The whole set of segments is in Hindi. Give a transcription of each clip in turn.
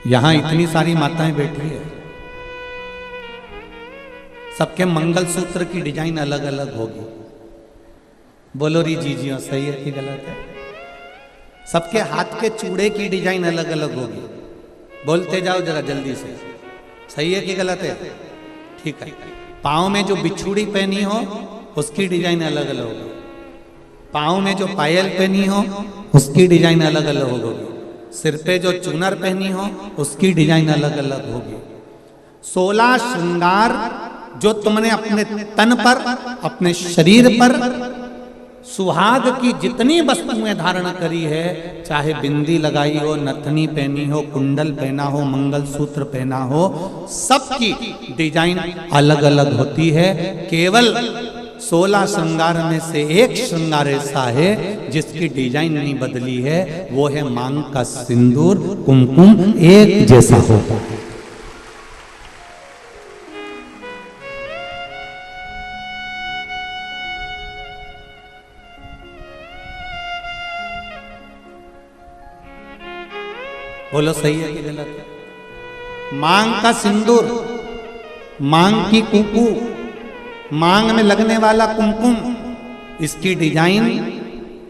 यहां इतनी सारी माताएं बैठी है, सबके मंगलसूत्र की डिजाइन अलग अलग होगी। बोलो री जी सही है कि गलत है? सबके हाथ के चूड़े की डिजाइन अलग अलग होगी। बोलते जाओ जरा जल्दी से, सही है कि गलत है? ठीक है। पाँव में जो बिछुड़ी पहनी हो उसकी डिजाइन अलग अलग होगी। पाँव में जो पायल पहनी हो उसकी डिजाइन अलग अलग होगी। सिर पे जो चूनर पहनी हो उसकी डिजाइन अलग अलग होगी। 16 श्रृंगार जो तुमने अपने तन पर, अपने शरीर पर सुहाग की जितनी वस्तुएं धारण करी है, चाहे बिंदी लगाई हो, नथनी पहनी हो, कुंडल पहना हो, मंगलसूत्र पहना हो, सबकी डिजाइन अलग अलग होती है। केवल 16 श्रृंगार में से एक श्रृंगार ऐसा है जिसकी डिजाइन नहीं बदली है, वो है मांग का सिंदूर, कुमकुम एक जैसा हो। बोलो सही है कि गलत है? मांग का सिंदूर, मांग की कुकू, मांग में लगने वाला कुमकुम, इसकी डिजाइन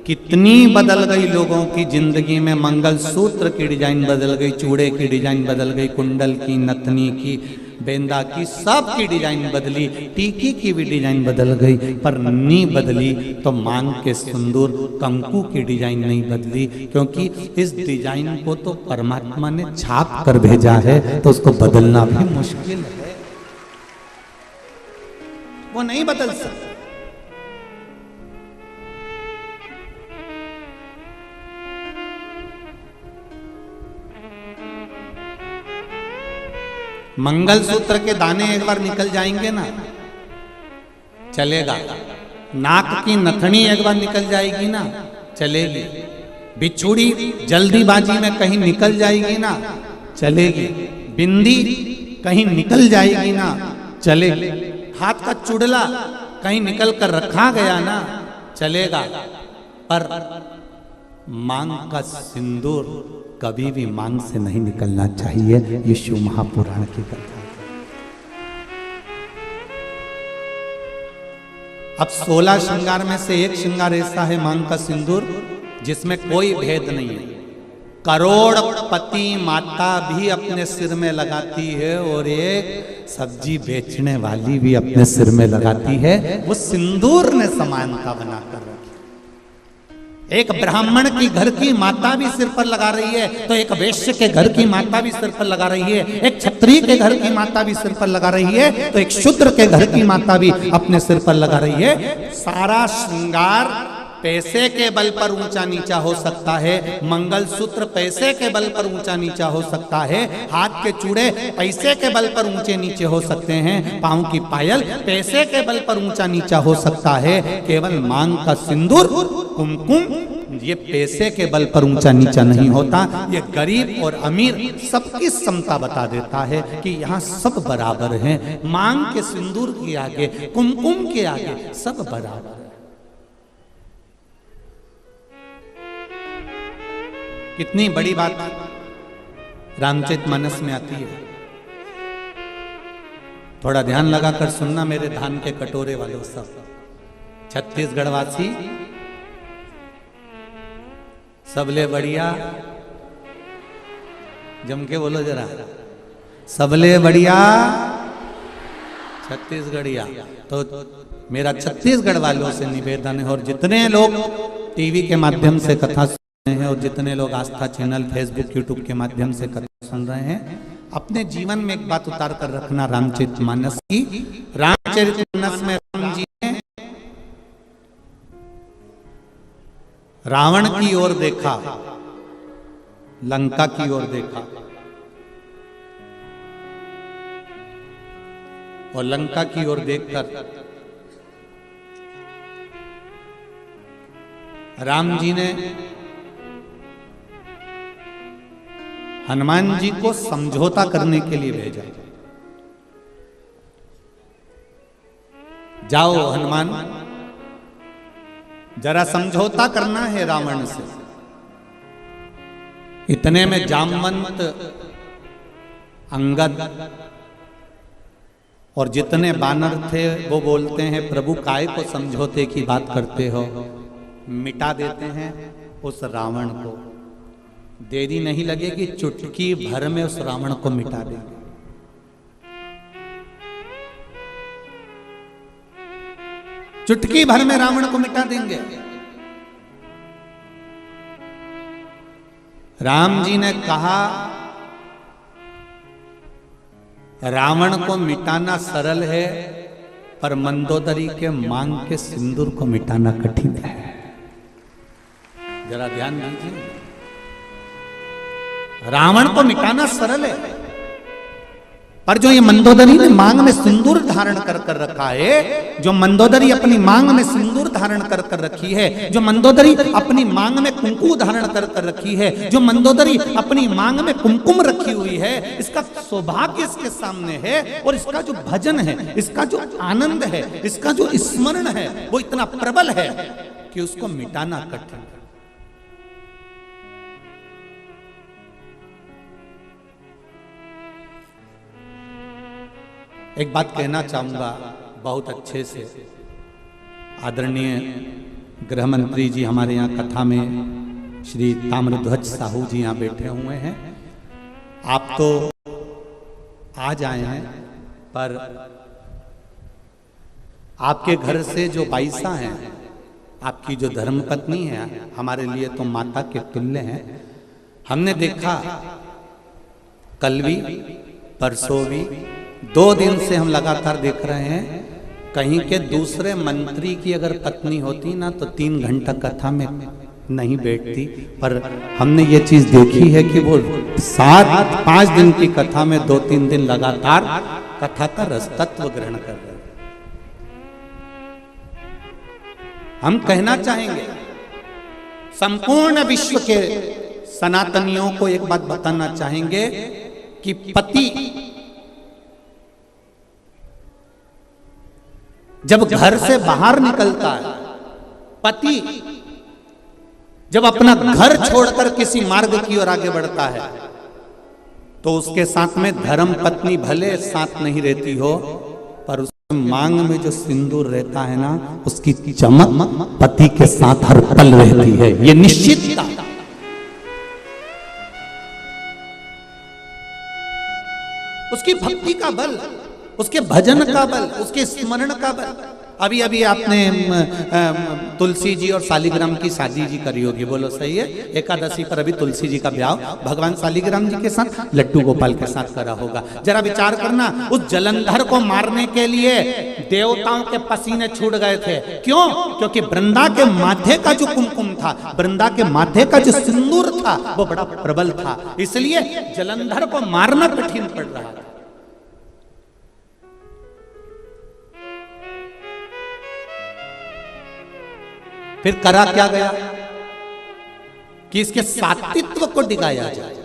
कितनी बदल गई लोगों की जिंदगी में। मंगलसूत्र की डिजाइन बदल गई, चूड़े की डिजाइन बदल गई, कुंडल की, नथनी की, बेंदा की, सब की डिजाइन बदली, टीकी की भी डिजाइन बदल गई, पर नहीं बदली तो मांग के सिंदूर कंकु की डिजाइन नहीं बदली, क्योंकि इस डिजाइन को तो परमात्मा ने छाप कर भेजा है, तो उसको बदलना भी मुश्किल है, वो नहीं बदल सकता। मंगलसूत्र के दाने एक बार निकल जाएंगे ना, चलेगा। नाक की नथनी एक बार निकल जाएगी ना, चलेगी। बिछुड़ी जल्दीबाजी में कहीं निकल जाएगी ना, चलेगी। बिंदी कहीं निकल जाएगी ना, चलेगी। हाथ का चुड़ला कहीं निकल कर रखा गया ना, चलेगा। पर मांग का सिंदूर कभी भी मांग से नहीं निकलना चाहिए। ये शिव महापुराण की कथा है। अब 16 श्रृंगार में से एक श्रृंगार ऐसा है मांग का सिंदूर जिसमें कोई भेद नहीं है। करोड़पति माता भी अपने सिर में लगाती है और एक सब्जी बेचने वाली भी अपने सिर में लगाती है। वो सिंदूर ने समानता बनाकर रखी। एक ब्राह्मण की घर की माता भी सिर पर लगा रही है, तो एक वैश्य के घर की माता भी सिर पर लगा रही है। एक क्षत्रिय के घर की माता भी सिर पर लगा रही है, तो एक शूद्र के घर की माता भी अपने सिर पर लगा रही है। सारा श्रृंगार पैसे के बल पर ऊंचा नीचा हो सकता है, मंगलसूत्र पैसे के बल पर ऊंचा नीचा हो सकता है, हाथ के चूड़े पैसे के बल पर ऊंचे नीचे हो सकते हैं, पांव की पायल पैसे के बल पर ऊंचा नीचा हो सकता है। केवल मांग का सिंदूर, कुमकुम, ये पैसे के बल पर ऊंचा नीचा नहीं होता। ये गरीब और अमीर सबकी समता बता देता है कि यहाँ सब बराबर हैं। मांग के सिंदूर के आगे, कुमकुम के आगे सब बराबर। कितनी बड़ी बात रामचरितमानस में आती है। थोड़ा ध्यान लगाकर सुनना मेरे धान के कटोरे वालों सब, छत्तीसगढ़ वासी सबले बढ़िया, जम के बोलो जरा, सबले बढ़िया छत्तीसगढ़िया। तो मेरा छत्तीसगढ़ वालों से निवेदन है, और जितने लोग टीवी के माध्यम से कथा हैं और जितने लोग आस्था चैनल, फेसबुक, यूट्यूब के माध्यम से कथा सुन रहे हैं, अपने जीवन में एक बात उतार कर रखना रामचरितमानस की। रामचरितमानस में राम जी ने रावण की ओर देखा, लंका की ओर देखा, और लंका की ओर देखकर राम जी ने हनुमान जी को समझौता करने के लिए भेजा। जाओ हनुमान, जरा समझौता करना है रावण से। इतने में जामवंत अंगद और जितने बानर थे वो बोलते हैं प्रभु काय को समझौते की बात करते हो, मिटा देते हैं उस रावण को। देरी नहीं लगेगी, चुटकी भर में उस रावण को मिटा देंगे। चुटकी भर में रावण को मिटा देंगे। राम जी ने कहा रावण को मिटाना सरल है, पर मंदोदरी के मांग के सिंदूर को मिटाना कठिन है। जरा ध्यान दीजिए, रावण को मिटाना सरल है, पर जो ये मंदोदरी ने मांग में सिंदूर धारण कर कर रखा है, जो मंदोदरी अपनी मांग में सिंदूर धारण कर कर रखी है, जो मंदोदरी अपनी मांग में कुंकुम धारण कर कर रखी है, जो मंदोदरी अपनी मांग में कुमकुम रखी हुई है, इसका सौभाग्य इसके सामने है। और इसका जो भजन है, इसका जो आनंद है, इसका जो स्मरण है, वो इतना प्रबल है कि उसको मिटाना कठिन है। एक बात कहना चाहूंगा बहुत अच्छे से। आदरणीय गृह मंत्री जी हमारे यहाँ कथा में श्री ताम्रध्वज साहू जी यहाँ बैठे हुए हैं। आप तो आज आए हैं, पर आपके घर से जो बाईसा हैं, आपकी जो धर्मपत्नी है, हमारे लिए तो माता के तुल्य हैं। हमने देखा कल भी, परसों भी, 2 दिन से हम लगातार देख रहे हैं। कहीं के दूसरे मंत्री की अगर पत्नी होती ना तो 3 घंटा कथा में नहीं बैठती, पर हमने ये चीज देखी है कि वो 5 दिन की कथा में 2-3 दिन लगातार कथा का रस तत्व ग्रहण कर रहे हैं। हम कहना चाहेंगे संपूर्ण विश्व के सनातनियों को एक बात बताना चाहेंगे कि पति जब घर से बाहर निकलता है, पति जब अपना घर छोड़कर किसी मार्ग की ओर आगे बढ़ता है, तो उसके साथ में धर्म पत्नी भले साथ नहीं रहती हो, पर उसके मांग में जो सिंदूर रहता है ना, उसकी चमक पति के साथ हर पल रहती है। ये निश्चित उसकी भक्ति का बल, उसके भजन का बल, उसके स्मरण का बल। अभी अभी आपने तुलसी जी और शालिग्राम की शादी जी करी होगी, बोलो सही है? एकादशी पर अभी तुलसी जी का ब्याह भगवान शालिग्राम जी के साथ लड्डू गोपाल के साथ करा होगा। जरा विचार करना, उस जलंधर को मारने के लिए देवताओं के पसीने छूट गए थे। क्यों? क्योंकि वृंदा के माथे का जो कुमकुम था, वृंदा के माथे का जो सिंदूर था, वो बड़ा प्रबल था, इसलिए जलंधर को मारना कठिन पड़ रहा था। फिर करा क्या गया कि इसके सात्वित्व को डिगाया जाए,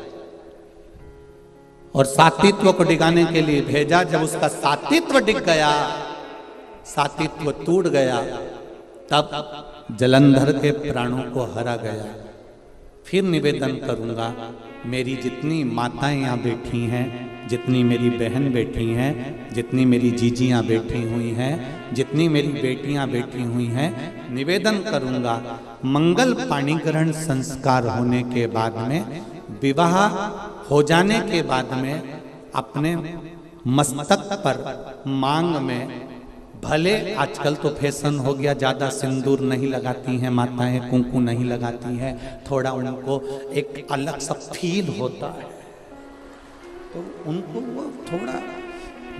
और सात्वित्व को डिगाने के लिए भेजा। जब उसका सात्वित्व डिग गया, सात्वित्व टूट गया, तब जलंधर के प्राणों को हरा गया। फिर निवेदन करूंगा, मेरी जितनी माताएं यहाँ बैठी हैं, जितनी मेरी बहन बैठी हैं, जितनी मेरी जीजियाँ बैठी हुई हैं, जितनी मेरी बेटियाँ बैठी हुई हैं, निवेदन करूंगा, मंगल पाणिग्रहण संस्कार होने के बाद में, विवाह हो जाने के बाद में, अपने मस्तक पर मांग में, भले आजकल तो फैशन हो गया, ज़्यादा सिंदूर नहीं लगाती हैं माताएं, कुंकू नहीं लगाती हैं, थोड़ा उनको एक अलग सा फील होता है, तो उनको वो थोड़ा,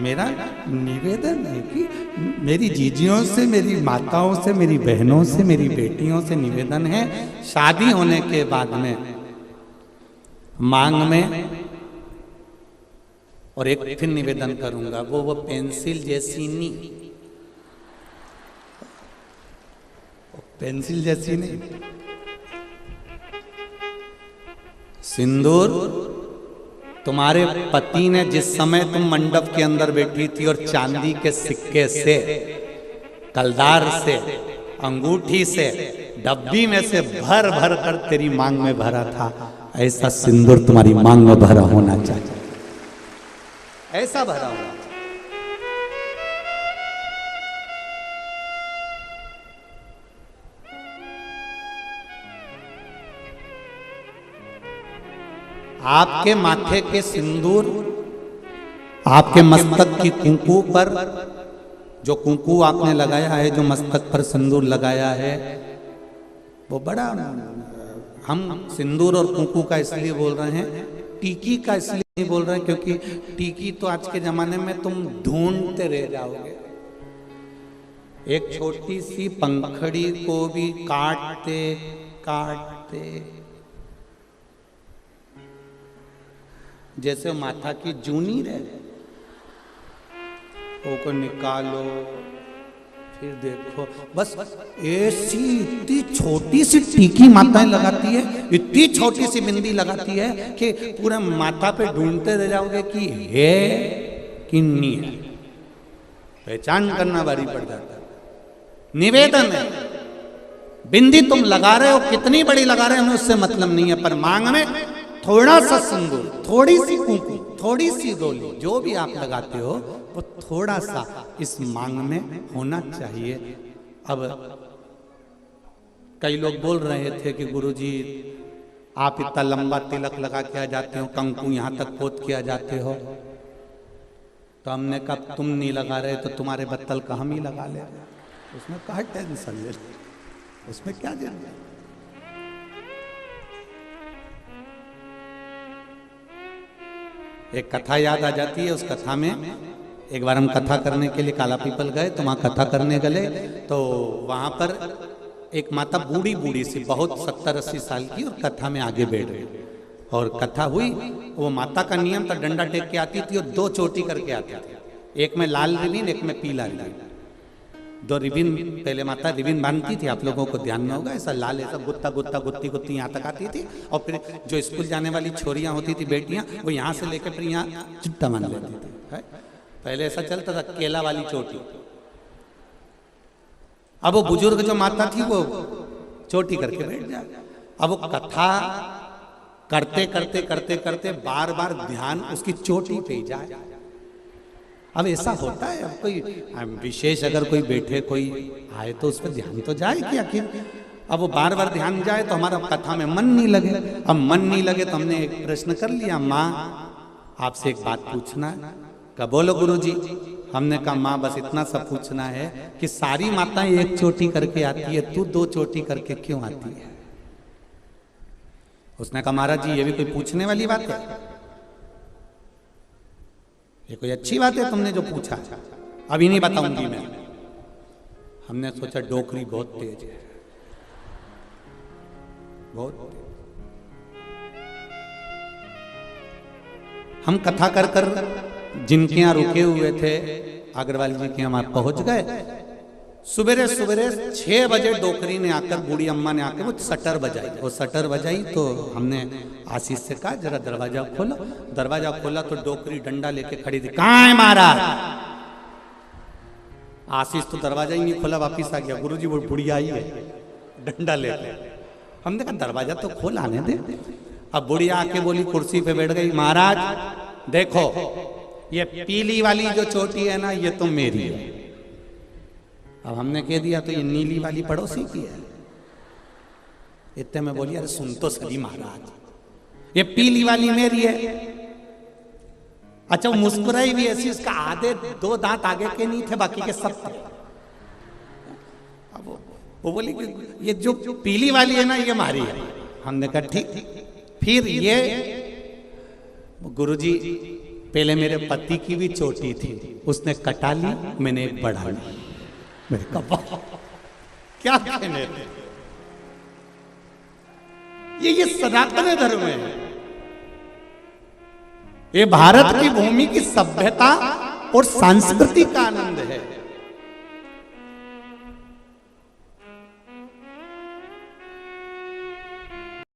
मेरा निवेदन है कि मेरी जीजियों से, मेरी माताओं से, मेरी बहनों से, मेरी बेटियों से निवेदन है, शादी होने के बाद में मांग में, और एक फिर निवेदन करूंगा, वो पेंसिल जैसी नहीं, पेंसिल जैसी नहीं, सिंदूर तुम्हारे पति ने जिस समय तुम मंडप के अंदर बैठी थी और चांदी के सिक्के से, कलदार से, अंगूठी से, डब्बी में से भर भर कर तेरी मांग में भरा था, ऐसा सिंदूर तुम्हारी मांग में भरा होना चाहिए। ऐसा भरा हुआ। आपके माथे के सिंदूर, आपके मस्तक की कुंकू पर जो कुंकू आपने लगाया है, जो मस्तक पर सिंदूर लगाया है, वो बड़ा, हम सिंदूर और कुंकू का इसलिए बोल रहे हैं, टीकी का इसलिए नहीं बोल रहे हैं क्योंकि टीकी तो आज के जमाने में तुम ढूंढते रह जाओगे। एक छोटी सी पंखड़ी को भी काटते काटते, जैसे माथा की जूनी रहे, वो को निकालो, फिर देखो, बस ऐसी इतनी छोटी सी टीकी माताएं लगाती है, इतनी छोटी सी बिंदी लगाती है कि पूरा माथा पे ढूंढते रह जाओगे कि है कि नहीं है। पहचान करना भारी पड़ जाता है। निवेदन है, बिंदी तुम लगा रहे हो, कितनी बड़ी लगा रहे हो हमें उससे मतलब नहीं है, पर मांग में थोड़ा सा सिंदूर, थोड़ी सी कुंकू, थोड़ी सी रोली, जो भी आप लगाते हो वो थोड़ा सा इस मांग में होना चाहिए। अब कई लोग बोल रहे थे कि गुरुजी आप इतना लंबा तिलक लगा के आ जाते हो, कंकु यहाँ तक पोत के आ जाते हो, तो हमने कहा तुम नहीं लगा रहे तो तुम्हारे बत्तल का हम ही लगा ले, उसमें क्या टेंशन ले, उसमें क्या जरूरत। एक कथा याद आ जाती है, उस कथा में एक बार हम कथा करने के लिए काला पीपल गए, तो वहाँ कथा करने गए, तो वहाँ पर एक माता बूढ़ी बूढ़ी सी, बहुत 70-80 साल की, और कथा में आगे बैठ गई, और कथा हुई। वो माता का नियम था, डंडा टेक के आती थी और 2 चोटी करके आती थी, एक में लाल रिबिन, एक में पीला रिबिन, 2 रिबिन पहले माता रिबिन बांधती थी, आप लोगों को ध्यान में होगा, ऐसा लाल, ऐसा गुत्ता गुत्ता गुत्ती गुत्ती यहाँ तक आती थी, और फिर जो स्कूल जाने वाली छोरियां होती थी, बेटियां, वो यहाँ से लेकर फिर यहाँ चिट्टा बांध लेती थी, है? पहले ऐसा चलता था, केला वाली चोटी। अब वो बुजुर्ग जो माता थी वो चोटी करके बैठ जाए। अब वो कथा करते करते करते करते बार बार ध्यान उसकी चोटी पे जाए। अब ऐसा होता है, अब कोई विशेष अगर कोई बैठे, कोई आए तो उस पर ध्यान तो जाए कि आखिर। अब वो बार बार ध्यान जाए तो हमारा कथा में मन नहीं लगे। अब मन नहीं लगे तो हमने एक प्रश्न कर लिया, माँ आपसे एक बात पूछना है। कहा बोलो गुरुजी। हमने कहा माँ बस इतना सा पूछना है कि सारी माताएं एक चोटी करके आती है, तू 2 चोटी करके क्यों आती है? उसने कहा महाराज जी ये भी कोई पूछने वाली बात है? ये कोई अच्छी बात है तुमने जो पूछा? अभी नहीं बताऊंगी मैं। हमने सोचा डोकरी बहुत तेज है, बहुत तेज। हम कथा कर कर जिनके यहाँ रुके हुए थे अग्रवाल जी के यहाँ पहुंच गए। सुबेरे सुबेरे 6 बजे डोकरी ने आकर, बूढ़ी अम्मा ने आकर वो सटर बजाई। वो सटर बजाई तो हमने आशीष से कहा जरा दरवाजा खोलो। दरवाजा खोला तो डोकरी डंडा लेके खड़ी थी। कहाँ है महाराज? आशीष तो दरवाजा ही नहीं खोला, वापिस आ गया। गुरुजी वो बुढ़िया आई है डंडा लेके। हमने कहा दरवाजा तो खोल, आने दे। अब बुढ़िया आके बोली, कुर्सी पे बैठ गई, महाराज देखो ये पीली वाली जो चोटी है ना, ये तो मेरी है। अब हमने कह दिया तो ये नीली वाली पड़ोसी की है। इतने में बोली अरे सुन तो सही महाराज, ये पीली वाली मेरी है। अच्छा वो मुस्कुराई भी ऐसी, उसका आधे 2 दांत आगे के नहीं थे, बाकी के सब थे। अब वो बोली कि ये जो पीली वाली है ना ये हमारी है। हमने कहा ठीक। फिर ये गुरुजी पहले मेरे पति की भी चोटी थी, उसने कटा ली, मैंने एक बढ़ा ली। मेरे कहा क्या कहने, ये सनातन धर्म है। ये भारत की भूमि की सभ्यता और संस्कृति का आनंद